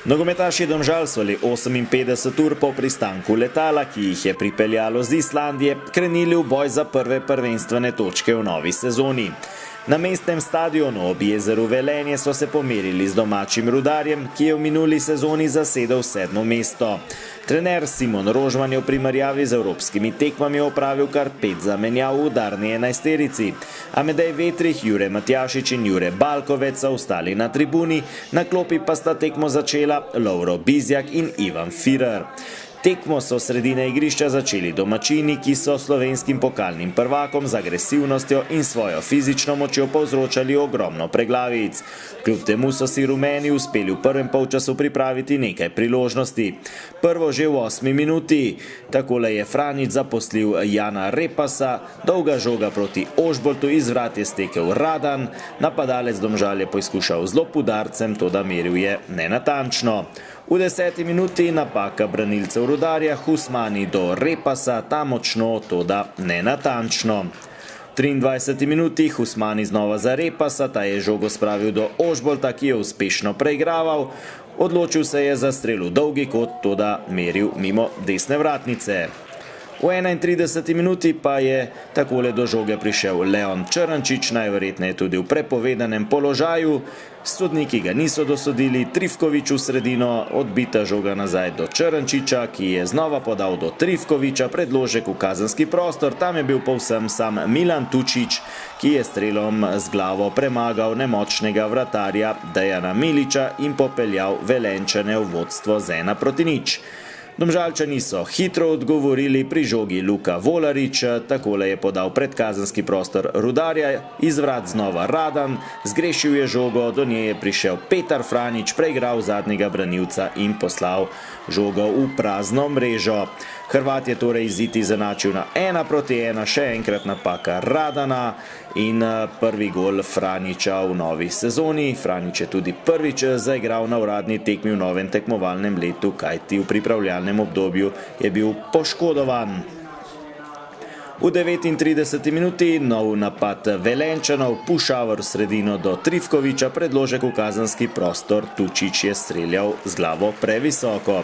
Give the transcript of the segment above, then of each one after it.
Nogometaši Domžal so le 58 ur po pristanku letala, ki jih je pripeljalo z Islandije, krenili v boj za prve prvenstvene točke v novi sezoni. Na mestnem stadionu ob jezeru Velenje so se pomerili z domačim Rudarjem, ki je v minuli sezoni zasedel 7. mesto. Trener Simon Rožman je v primerjavi z evropskimi tekmami opravil kar 5 zamenjav v udarni enajsterici. Amedej Vetrih, Jure Matjašič in Jure Balkovec so ostali na tribuni, na klopi pa sta tekmo začela Lovro Bizjak in Ivan Firer. Tekmo so sredine igrišča začeli domačini, ki so slovenskim pokalnim prvakom z agresivnostjo in svojo fizično močjo povzročali ogromno preglavic. Kljub temu so si rumeni uspeli v prvem polčasu pripraviti nekaj priložnosti. Prvo že v 8. minuti. Takole je Franjič zaposlil Jana Repasa, dolga žoga proti Ožboltu, iz vrat je stekel Radan, napadalec Domžal je poizkušal z lob udarcem, toda meril je nenatančno. V 10. minuti napaka branilcev Rudarja, Husmani do Repasa, ta močno, toda nenatančno. V 23. minuti Husmani znova za Repasa, ta je žogo spravil do Ožbolta, ki je uspešno preigraval. Odločil se je za strel v dolgi kot, toda meril mimo desne vratnice. V 31. minuti pa je takole do žoge prišel Leon Črnčič, najverjetneje tudi v prepovedanem položaju. Sodniki ga niso dosodili, Trifkovič v sredino, odbita žoga nazaj do Črnčiča, ki je znova podal do Trifkoviča, predložek v kazenski prostor, tam je bil povsem sam Milan Tučić, ki je strelom z glavo premagal nemočnega vratarja Dejana Miliča in popeljal Velenjčane v vodstvo z 1:0. Domžalčani so hitro odgovorili pri žogi Luka Volarič, takole je podal predkazenski prostor Rudarja, iz vrat znova Radan, zgrešil je žogo, do nje je prišel Petar Franjič, preigral zadnjega branilca in poslal žogo v prazno mrežo. Hrvat je torej izid izenačil na 1:1, še enkrat napaka Radana in prvi gol Franjiča v novi sezoni. Franjič je tudi prvič zaigral na uradni tekmi v novem tekmovalnem letu, kajti v pripravljalnem obdobju je bil poškodovan. V 39. minuti nov napad Velenjčanov, pušavar v sredino do Trifkoviča, predložek v kazenski prostor, Tučić je streljal z glavo previsoko.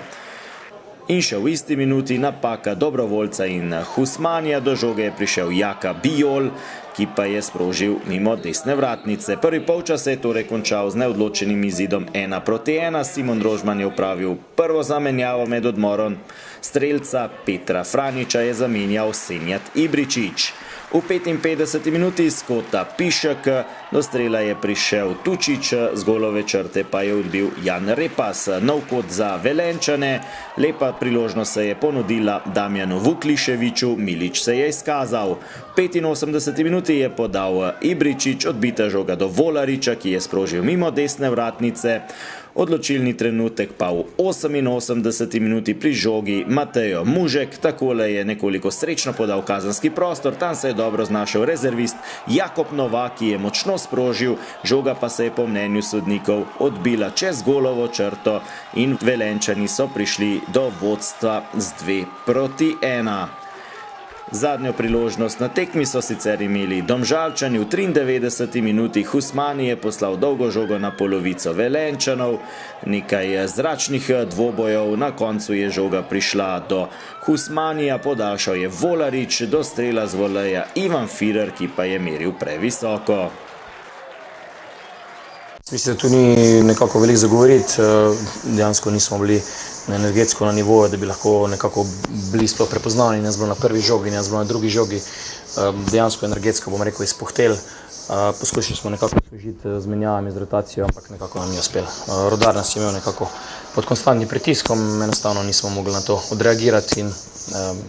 In še v isti minuti napaka Dobrovoljca in Husmanija, do žoge je prišel Jaka Bijol, ki pa je sprožil mimo desne vratnice. Prvi polčas se je torej končal z neodločenim izidom 1:1. Simon Rožman je opravil prvo zamenjavo med odmorom. Strelca Petra Franjiča je zamenjal Senjat Ibričić. V 55. minuti iz kota Pišek, do strela je prišel Tučić, z golove črte pa je odbil Jan Repas. Nov kot za Velenjčane, lepa priložnost se je ponudila Damjanu Vukliševiću, Milič se je izkazal. V 85. minuti je podal Ibričić, odbita žoga do Volariča, ki je sprožil mimo desne vratnice. Odločilni trenutek pa v 88. minuti pri žogi Matejo Mužek, takole je nekoliko srečno podal kazenski prostor, tam se je dobro znašel rezervist Jakob Novak, ki je močno sprožil, žoga pa se je po mnenju sodnikov odbila čez golovo črto in Velenjčani so prišli do vodstva z 2:1. Zadnjo priložnost na tekmi so sicer imeli Domžalčani. V 93. minuti Husmani je poslal dolgo žogo na polovico Velenjčanov, nekaj zračnih dvobojev, na koncu je žoga prišla do Husmanija, podaljšal je Volarič, do strela z voleja Ivan Firer, ki pa je meril previsoko. Mislim, da tu ni nekako veliko za govoriti, dejansko nismo bili energetsko na nivoju, da bi lahko nekako bili sploh prepoznavni, ne bilo na prvi žogi, ne bilo na drugi žogi, dejansko energetsko, bom rekel, izpuhtel. Poskušali smo nekako služiti z menjavami, z rotacijo, ampak nekako nam ni uspel. Rudar nas je imel nekako pod konstantnim pritiskom, enostavno nismo mogli na to odreagirati in,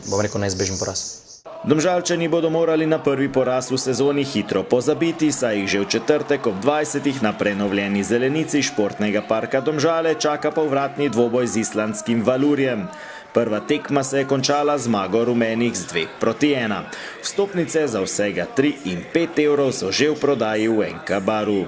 bom rekel, neizbežen poraz. Domžalčani bodo morali na prvi poraz v sezoni hitro pozabiti, saj jih že v četrtek ob 20. na prenovljeni zelenici športnega parka Domžale čaka povratni dvoboj z islandskim Valurjem. Prva tekma se je končala zmago rumenih z 2:1. Vstopnice za vsega 3 in 5 evrov so že v prodaji v NK Baru.